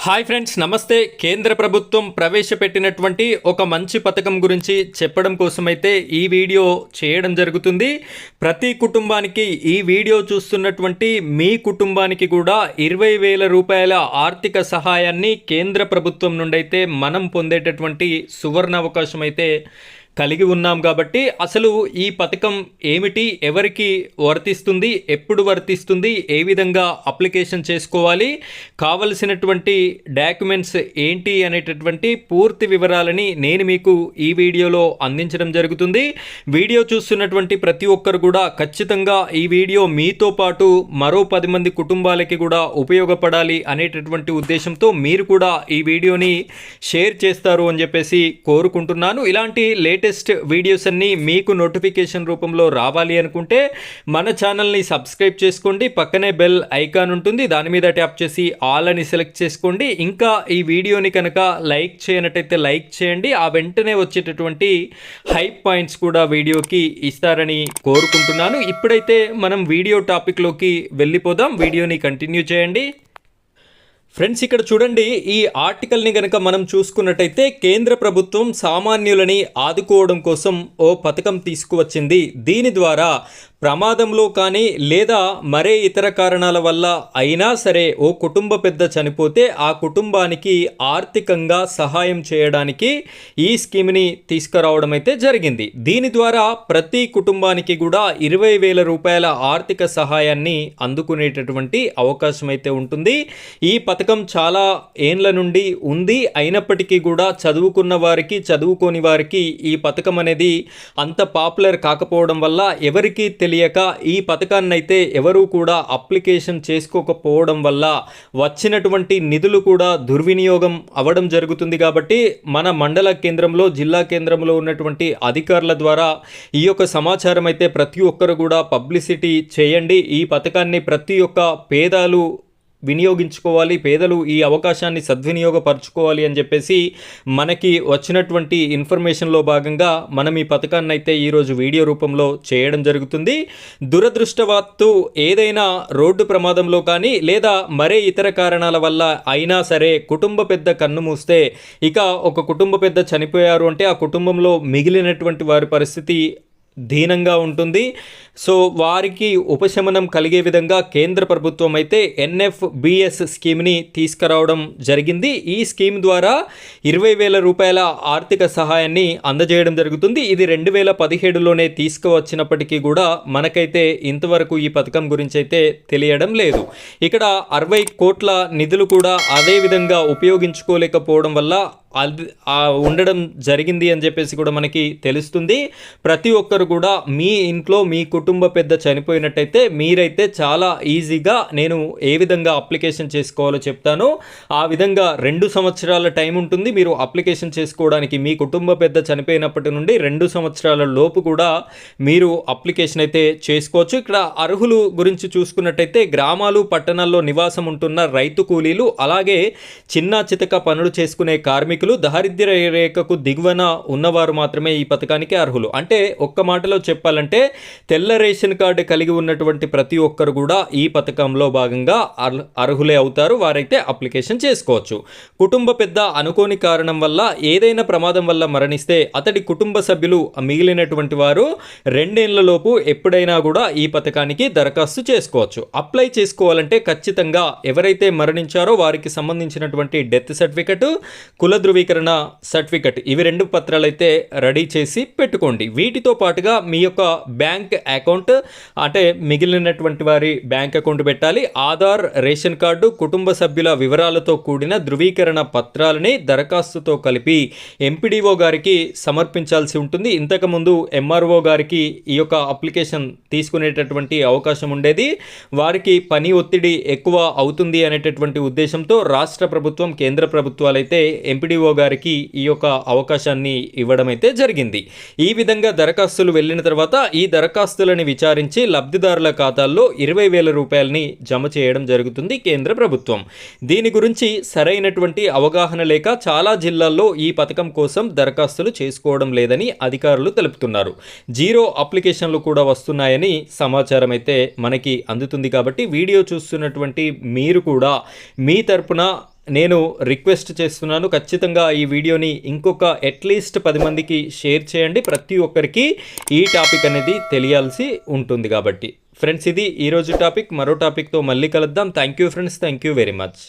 Hi friends, నమస్తే. కేంద్ర ప్రభుత్వం ప్రవేశపెట్టినటువంటి ఒక మంచి పథకం గురించి చెప్పడం కోసమైతే ఈ వీడియో చేయడం జరుగుతుంది. ప్రతి కుటుంబానికి ఈ వీడియో చూస్తున్నటువంటి మీ కుటుంబానికి కూడా 20,000 రూపాయల ఆర్థిక సహాయాన్ని కేంద్ర ప్రభుత్వం నుండి అయితే మనం పొందేటటువంటి సువర్ణ అవకాశం అయితే కలిగి ఉన్నాం. కాబట్టి అసలు ఈ పథకం ఏమిటి, ఎవరికి వర్తిస్తుంది, ఎప్పుడు వర్తిస్తుంది, ఏ విధంగా అప్లికేషన్ చేసుకోవాలి, కావలసినటువంటి డాక్యుమెంట్స్ ఏంటి అనేటటువంటి పూర్తి వివరాలని నేను మీకు ఈ వీడియోలో అందించడం జరుగుతుంది. వీడియో చూస్తున్నటువంటి ప్రతి ఒక్కరు కూడా ఖచ్చితంగా ఈ వీడియో మీతో పాటు మరో 10 మంది కుటుంబాలకి కూడా ఉపయోగపడాలి అనేటటువంటి ఉద్దేశంతో మీరు కూడా ఈ వీడియోని షేర్ చేస్తారు అని చెప్పేసి కోరుకుంటున్నాను. ఇలాంటి లేటెస్ట్ వీడియోస్ అన్నీ మీకు నోటిఫికేషన్ రూపంలో రావాలి అనుకుంటే మన ఛానల్ని సబ్స్క్రైబ్ చేసుకోండి. పక్కనే బెల్ ఐకాన్ ఉంటుంది, దాని మీద ట్యాప్ చేసి ఆల్ అని సెలెక్ట్ చేసుకోండి. ఇంకా ఈ వీడియోని కనుక లైక్ చేయనట్టయితే లైక్ చేయండి. ఆ వెంటనే వచ్చేటటువంటి హైప్ పాయింట్స్ కూడా వీడియోకి ఇస్తారని కోరుకుంటున్నాను. ఇప్పుడైతే మనం వీడియో టాపిక్లోకి వెళ్ళిపోదాం. వీడియోని కంటిన్యూ చేయండి. ఫ్రెండ్స్, ఇక్కడ చూడండి, ఈ ఆర్టికల్ని కనుక మనం చూసుకున్నట్టయితే కేంద్ర ప్రభుత్వం సామాన్యులని ఆదుకోవడం కోసం ఓ పథకం తీసుకువచ్చింది. దీని ద్వారా ప్రమాదంలో కానీ లేదా మరే ఇతర కారణాల వల్ల అయినా సరే ఓ కుటుంబ పెద్ద చనిపోతే ఆ కుటుంబానికి ఆర్థికంగా సహాయం చేయడానికి ఈ స్కీమ్ని తీసుకురావడం అయితే జరిగింది. దీని ద్వారా ప్రతి కుటుంబానికి కూడా 20,000 రూపాయల ఆర్థిక సహాయాన్ని అందుకునేటటువంటి అవకాశం అయితే ఉంటుంది. ఈ పథకం చాలా ఏండ్ల నుండి ఉంది. అయినప్పటికీ కూడా చదువుకున్న వారికి, చదువుకోని వారికి ఈ పథకం అనేది అంత పాపులర్ కాకపోవడం వల్ల ఎవరికి తెలియక ఈ పథకాన్ని అయితే ఎవరూ కూడా అప్లికేషన్ చేసుకోకపోవడం వల్ల వచ్చినటువంటి నిధులు కూడా దుర్వినియోగం అవ్వడం జరుగుతుంది. కాబట్టి మన మండల కేంద్రంలో, జిల్లా కేంద్రంలో ఉన్నటువంటి అధికారుల ద్వారా ఈ యొక్క సమాచారం అయితే ప్రతి ఒక్కరు కూడా పబ్లిసిటీ చేయండి. ఈ పథకాన్ని ప్రతి ఒక్క పేదలు వినియోగించుకోవాలి, పేదలు ఈ అవకాశాన్ని సద్వినియోగపరచుకోవాలి అని చెప్పేసి మనకి వచ్చినటువంటి ఇన్ఫర్మేషన్లో భాగంగా మనం ఈ పథకాన్ని అయితే ఈరోజు వీడియో రూపంలో చేయడం జరుగుతుంది. దురదృష్టవత్తు ఏదైనా రోడ్డు ప్రమాదంలో కానీ లేదా మరే ఇతర కారణాల వల్ల అయినా సరే కుటుంబ పెద్ద కన్ను మూస్తే, ఇక ఒక కుటుంబ పెద్ద చనిపోయారు అంటే ఆ కుటుంబంలో మిగిలినటువంటి వారి పరిస్థితి దీనంగా ఉంటుంది. సో వారికి ఉపశమనం కలిగే విధంగా కేంద్ర ప్రభుత్వం అయితే NFBS స్కీమ్ని తీసుకురావడం జరిగింది. ఈ స్కీమ్ ద్వారా 20,000 రూపాయల ఆర్థిక సహాయాన్ని అందజేయడం జరుగుతుంది. ఇది 2017లోనే తీసుకువచ్చినప్పటికీ కూడా మనకైతే ఇంతవరకు ఈ పథకం గురించి అయితే తెలియడం లేదు. ఇక్కడ 60 కోట్ల నిధులు కూడా అదే విధంగా ఉపయోగించుకోలేకపోవడం వల్ల ఉండడం జరిగింది అని చెప్పేసి కూడా మనకి తెలుస్తుంది. ప్రతి ఒక్కరు కూడా మీ ఇంట్లో మీ కుటుంబ పెద్ద చనిపోయినట్టయితే మీరైతే చాలా ఈజీగా నేను ఏ విధంగా అప్లికేషన్ చేసుకోవాలో చెప్తాను. ఆ విధంగా 2 సంవత్సరాల టైం ఉంటుంది మీరు అప్లికేషన్ చేసుకోవడానికి. మీ కుటుంబ పెద్ద చనిపోయినప్పటి నుండి 2 సంవత్సరాల లోపు కూడా మీరు అప్లికేషన్ అయితే చేసుకోవచ్చు. ఇక్కడ అర్హులు గురించి చూసుకున్నట్టయితే గ్రామాలు, పట్టణాల్లో నివాసం ఉంటున్న రైతు కూలీలు, అలాగే చిన్న చితక పనులు చేసుకునే కార్మికులు, దారిద్ర్య రేఖకు దిగువన ఉన్నవారు మాత్రమే ఈ పథకానికి అర్హులు. అంటే ఒక్క మాటలో చెప్పాలంటే తెల్ల రేషన్ కార్డు కలిగి ఉన్నటువంటి ప్రతి ఒక్కరు కూడా ఈ పథకంలో భాగంగా అర్హులే అవుతారు. వారైతే అప్లికేషన్ చేసుకోవచ్చు. కుటుంబ పెద్ద అనుకోని కారణం వల్ల, ఏదైనా ప్రమాదం వల్ల మరణిస్తే అతడి కుటుంబ సభ్యులు మిగిలినటువంటి వారు 2 ఏళ్లలోపు ఎప్పుడైనా కూడా ఈ పథకానికి దరఖాస్తు చేసుకోవచ్చు. అప్లై చేసుకోవాలంటే ఖచ్చితంగా ఎవరైతే మరణించారో వారికి సంబంధించినటువంటి డెత్ సర్టిఫికెట్, కుల ధృవీకరణ సర్టిఫికెట్, ఇవి 2 పత్రాలు అయితే రెడీ చేసి పెట్టుకోండి. వీటితో పాటుగా మీ యొక్క బ్యాంక్ అకౌంట్, అంటే మిగిలినటువంటి వారి బ్యాంక్ అకౌంట్ పెట్టాలి. ఆధార్, రేషన్ కార్డు, కుటుంబ సభ్యుల వివరాలతో కూడిన ధృవీకరణ పత్రాలని దరఖాస్తుతో కలిపి ఎంపీడీఓ గారికి సమర్పించాల్సి ఉంటుంది. ఇంతకుముందు MRO గారికి ఈ యొక్క అప్లికేషన్ తీసుకునేటటువంటి అవకాశం ఉండేది. వారికి పని ఒత్తిడి ఎక్కువ అవుతుంది అనేటటువంటి ఉద్దేశంతో రాష్ట్ర ప్రభుత్వం, కేంద్ర ప్రభుత్వాలు అయితే ఎంపీడీఓ గారికి ఈ యొక్క అవకాశాన్ని ఇవ్వడం అయితే జరిగింది. ఈ విధంగా దరఖాస్తులు వెళ్ళిన తర్వాత ఈ దరఖాస్తులను విచారించి లబ్ధిదారుల ఖాతాల్లో 20,000 రూపాయలని జమ చేయడం జరుగుతుంది కేంద్ర ప్రభుత్వం. దీని గురించి సరైనటువంటి అవగాహన లేక చాలా జిల్లాల్లో ఈ పథకం కోసం దరఖాస్తులు చేసుకోవడం లేదని అధికారులు తెలుపుతున్నారు. జీరో అప్లికేషన్లు కూడా వస్తున్నాయని సమాచారం అయితే మనకి అందుతుంది. కాబట్టి వీడియో చూస్తున్నటువంటి మీరు కూడా మీ తరపున నేను రిక్వెస్ట్ చేస్తున్నాను, ఖచ్చితంగా ఈ వీడియోని ఇంకొక అట్లీస్ట్ 10 మందికి షేర్ చేయండి. ప్రతి ఒక్కరికి ఈ టాపిక్ అనేది తెలియాల్సి ఉంటుంది కాబట్టి. ఫ్రెండ్స్, ఇది ఈరోజు టాపిక్. మరో టాపిక్తో మళ్ళీ కలుద్దాం. Thank you friends, thank you very much.